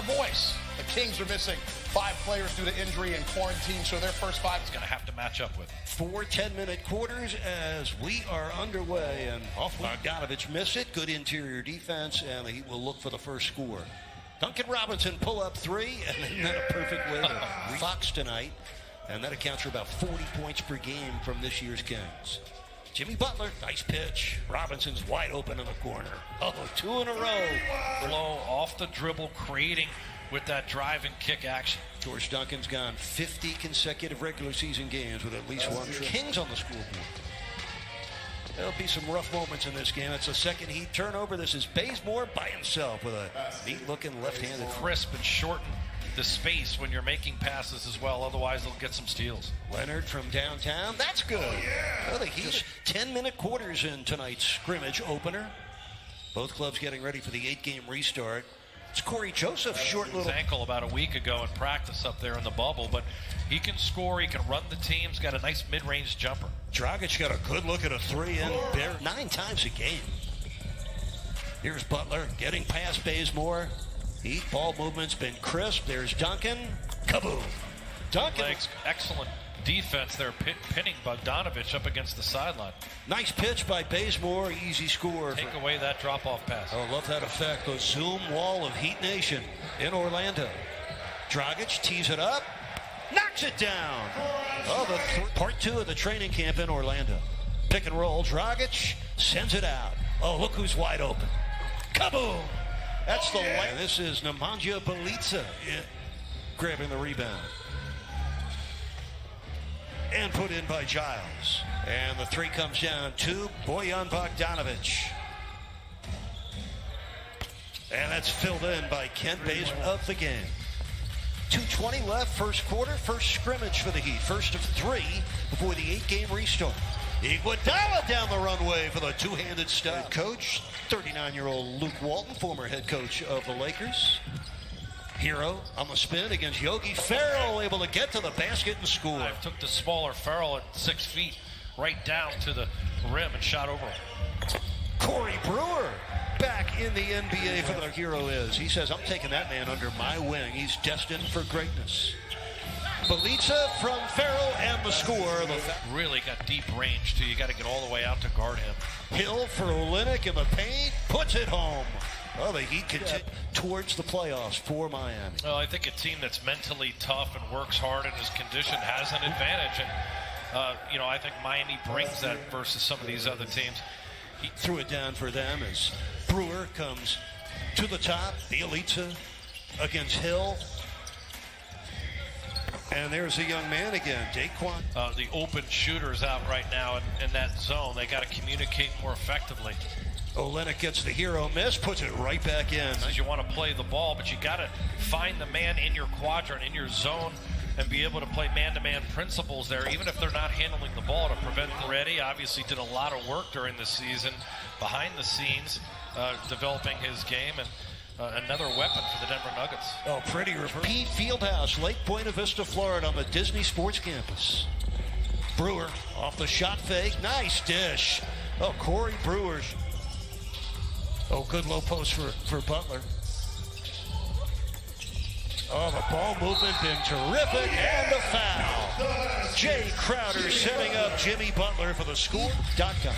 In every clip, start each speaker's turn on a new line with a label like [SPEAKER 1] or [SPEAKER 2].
[SPEAKER 1] voice. The Kings are missing 5 players due to injury and quarantine, so their first 5 is going to have to match up with.
[SPEAKER 2] 4 10-minute quarters as we are underway, and Bogdanovich missed it. Good interior defense, and the Heat will look for the first score. Duncan Robinson pull up 3, and then a perfect way to Fox tonight, and that accounts for about 40 points per game from this year's Kings. Jimmy Butler, nice pitch. Robinson's wide open in the corner. Oh, 2 in a row.
[SPEAKER 3] Low off the dribble, creating with that drive and kick action.
[SPEAKER 2] George Duncan's gone 50 consecutive regular season games with at least 1 Kings on the scoreboard. There'll be some rough moments in this game. It's a second Heat turnover. This is Bazemore by himself with a neat-looking left-handed.
[SPEAKER 3] Crisp and shorten the space when you're making passes as well. Otherwise, they'll get some steals.
[SPEAKER 2] Leonard from downtown. That's good. Well, the Heat 10-minute quarters in tonight's scrimmage opener. Both clubs getting ready for the 8-game restart. It's Corey Joseph, short little
[SPEAKER 3] ankle about a week ago in practice up there in the bubble, but he can score, he can run the team, he's got a nice mid-range jumper.
[SPEAKER 2] Dragic got a good look at a 3 in there 9 times a game. Here's Butler getting past Bazemore. Heat ball movement's been crisp. There's Duncan. Kaboom. Duncan.
[SPEAKER 3] Legs, excellent defense there, pinning Bogdanovich up against the sideline.
[SPEAKER 2] Nice pitch by Bazemore. Easy score.
[SPEAKER 3] Take away that drop-off pass.
[SPEAKER 2] Oh, love that effect. The Zoom wall of Heat Nation in Orlando. Dragic tees it up. Knocks it down. Oh, part 2 of the training camp in Orlando. Pick and roll. Dragic sends it out. Oh, look who's wide open. Kaboom. That's the light. This is Nemanja Bjelica grabbing the rebound. And put in by Giles. And the 3 comes down to Bojan Bogdanovich. And that's filled in by Kent Bazemore of the game. 2:20 left, first quarter, first scrimmage for the Heat. First of 3 before the 8-game restart. Iguodala down the runway for the 2-handed stop. Coach, 39-year-old Luke Walton, former head coach of the Lakers. Hero on the spin against Yogi Ferrell, able to get to the basket and score.
[SPEAKER 3] I took the smaller Ferrell at 6 feet right down to the rim and shot over him.
[SPEAKER 2] Corey Brewer back in the NBA for the Hero is. He says, I'm taking that man under my wing. He's destined for greatness. Bjelica from Ferrell and the score.
[SPEAKER 3] Really got deep range, too. You got to get all the way out to guard him.
[SPEAKER 2] Hill for Olynyk in the paint, puts it home. Well, the Heat continue towards the playoffs for Miami.
[SPEAKER 3] Well, I think a team that's mentally tough and works hard and is conditioned has an advantage. And, I think Miami brings that versus some of these other teams.
[SPEAKER 2] He threw it down for them as Brewer comes to the top. Bjelica against Hill. And there's a young man again, Daquan.
[SPEAKER 3] The open shooter's out right now in that zone. They got to communicate more effectively.
[SPEAKER 2] Olynyk gets the Hero miss, puts it right back in.
[SPEAKER 3] You want to play the ball, but you got to find the man in your quadrant, in your zone, and be able to play man-to-man principles there, even if they're not handling the ball to prevent Moretti. Obviously did a lot of work during the season, behind the scenes, developing his game, and another weapon for the Denver Nuggets.
[SPEAKER 2] Oh, pretty reverse. Pete Fieldhouse, Lake Buena Vista, Florida, on the Disney Sports Campus. Brewer off the shot fake. Nice dish. Oh, Corey Brewer. Oh, good low post for Butler. Oh, the ball movement been terrific, and the foul. Jay Crowder setting up Jimmy Butler for the score.com.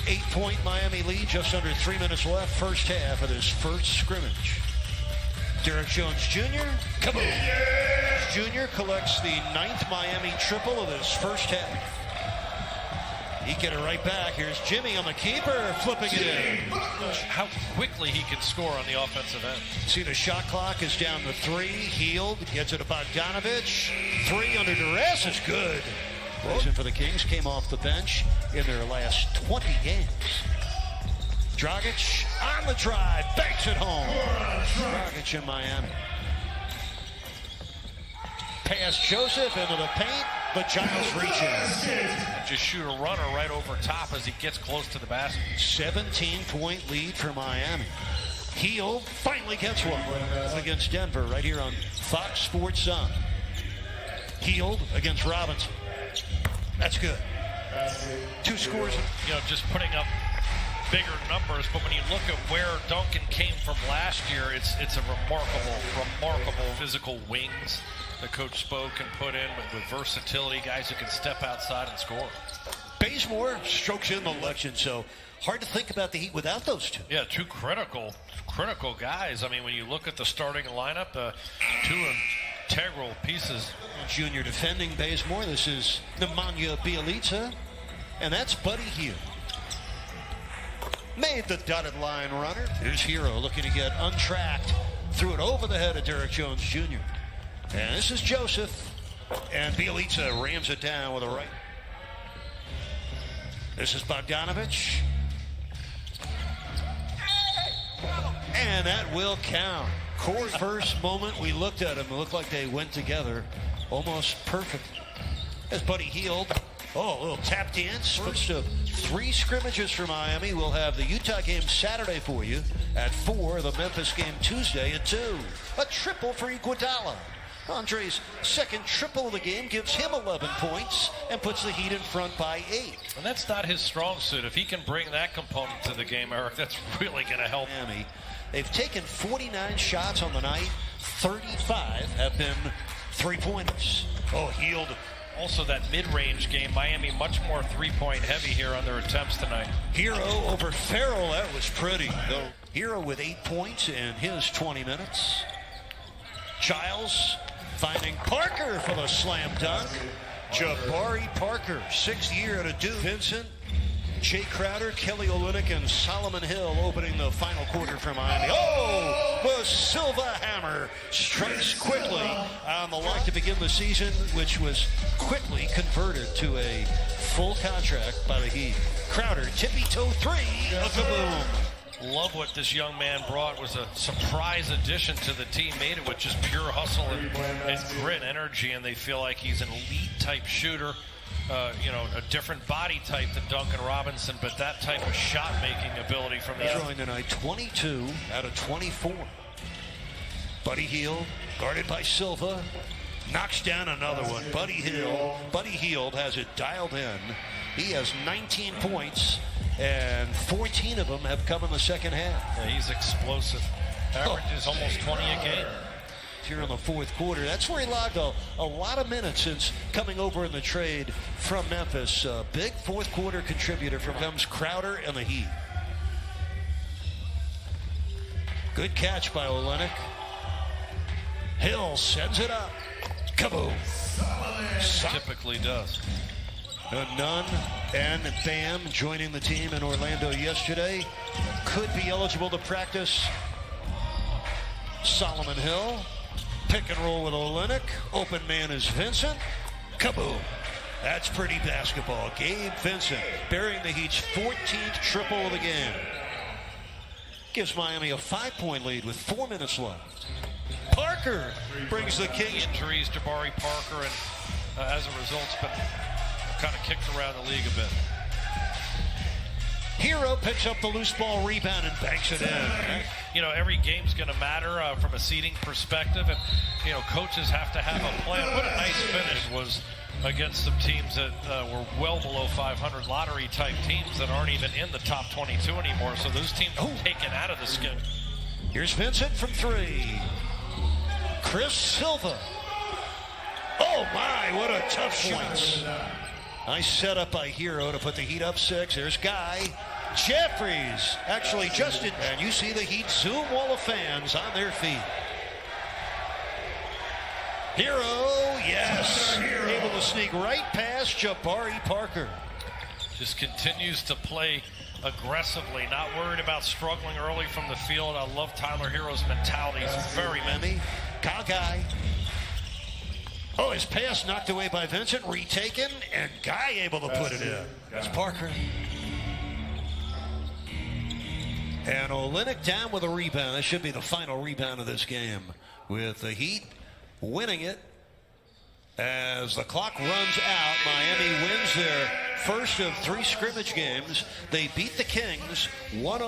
[SPEAKER 2] 8-point Miami lead, just under 3 minutes left, first half of this first scrimmage. Derek Jones Jr., kaboom! Jr. collects the 9th Miami triple of this first half. He get it right back. Here's Jimmy on the keeper, flipping it in.
[SPEAKER 3] How quickly he can score on the offensive end.
[SPEAKER 2] See, the shot clock is down to 3. Healed, gets it to Bogdanovich. 3 under duress is good. For the Kings came off the bench in their last 20 games. Dragic on the drive, banks it home. Dragic in Miami. Pass Joseph into the paint, but Giles reaches.
[SPEAKER 3] Just shoot a runner right over top as he gets close to the basket.
[SPEAKER 2] 17-point lead for Miami. Hield finally gets one against Denver right here on Fox Sports Sun. Hield against Robinson. That's good. 2 scores.
[SPEAKER 3] Just putting up bigger numbers, but when you look at where Duncan came from last year, it's a remarkable physical wings that Coach Spo can put in with versatility, guys who can step outside and score.
[SPEAKER 2] Bazemore strokes in the election, so hard to think about the Heat without those two.
[SPEAKER 3] Yeah, two critical guys. I mean, when you look at the starting lineup, two integral pieces.
[SPEAKER 2] Junior defending Bazemore. This is Nba Bielica, and that's Buddy Hield. Made the dotted line runner. Here's Hero looking to get untracked. Threw it over the head of Derrick Jones Jr. And this is Joseph. And Bielica rams it down with a right. This is Bogdanovich. And that will count. Corey's first moment we looked at them, it looked like they went together almost perfect. As Buddy Hield. Oh, a little tap dance. First of 3 scrimmages for Miami. We'll have the Utah game Saturday for you at 4, the Memphis game Tuesday at 2. A triple for Iguodala. Andre's second triple of the game gives him 11 points and puts the Heat in front by 8.
[SPEAKER 3] And that's not his strong suit. If he can bring that component to the game, Eric, that's really going to help.
[SPEAKER 2] Miami. They've taken 49 shots on the night. 35 have been 3-pointers. Oh, Hield.
[SPEAKER 3] Also, that mid-range game, Miami much more three-point heavy here on their attempts tonight.
[SPEAKER 2] Hero over Farrell. That was pretty. Hero with 8 points in his 20 minutes. Childs finding Parker for the slam dunk. Jabari Parker, 6th year at a Duke. Vincent, Jay Crowder, Kelly Olynyk, and Solomon Hill opening the final quarter for Miami. Oh, the Silva hammer strikes quickly on the lock to begin the season, which was quickly converted to a full contract by the Heat. Crowder, tippy-toe 3, a kaboom.
[SPEAKER 3] Love what this young man brought. Was a surprise addition to the team. Made it with just pure hustle and grit, energy, and they feel like he's an elite type shooter. A different body type than Duncan Robinson, but that type of shot-making ability from the
[SPEAKER 2] Showing tonight 22 out of 24. Buddy Hield, guarded by Silva, knocks down another one. Buddy Hield has it dialed in. He has 19 points, and 14 of them have come in the second half.
[SPEAKER 3] Yeah, he's explosive. Averages almost 20 a game.
[SPEAKER 2] Here in the fourth quarter. That's where he logged a lot of minutes since coming over in the trade from Memphis. Big fourth quarter contributor from comes Crowder and the Heat. Good catch by Olynyk. Hill sends it up. Kaboom.
[SPEAKER 3] Typically does.
[SPEAKER 2] Nunn and Bam joining the team in Orlando yesterday. Could be eligible to practice. Solomon Hill. Pick and roll with Olynyk. Open man is Vincent. Kaboom. That's pretty basketball. Gabe Vincent burying the Heat's 14th triple of the game. Gives Miami a 5-point lead with 4 minutes left. Parker brings the Kings.
[SPEAKER 3] Injuries, Jabari Parker, and as a result, it's been kind of kicked around the league a bit.
[SPEAKER 2] Hero picks up the loose ball rebound and banks it in.
[SPEAKER 3] Every game's going to matter from a seeding perspective, and coaches have to have a plan. What a nice finish was against some teams that were well below 500 lottery type teams that aren't even in the top 22 anymore. So those teams are taken out of the schedule.
[SPEAKER 2] Here's Vincent from 3. Chris Silva. Oh my, what a tough shot. Nice setup by Hero to put the Heat up 6. There's Guy. Jeffries actually just in. And you see the Heat Zoom wall of fans on their feet. Hero, yes. Able to sneak right past Jabari Parker.
[SPEAKER 3] Just continues to play aggressively, not worried about struggling early from the field. I love Tyler Hero's mentality. He's very
[SPEAKER 2] many. Kyle Guy. Oh, his pass knocked away by Vincent, retaken, and Guy able to put it in. That's Parker. And Olynyk down with a rebound. That should be the final rebound of this game, with the Heat winning it. As the clock runs out, Miami wins their first of 3 scrimmage games. They beat the Kings 1-0.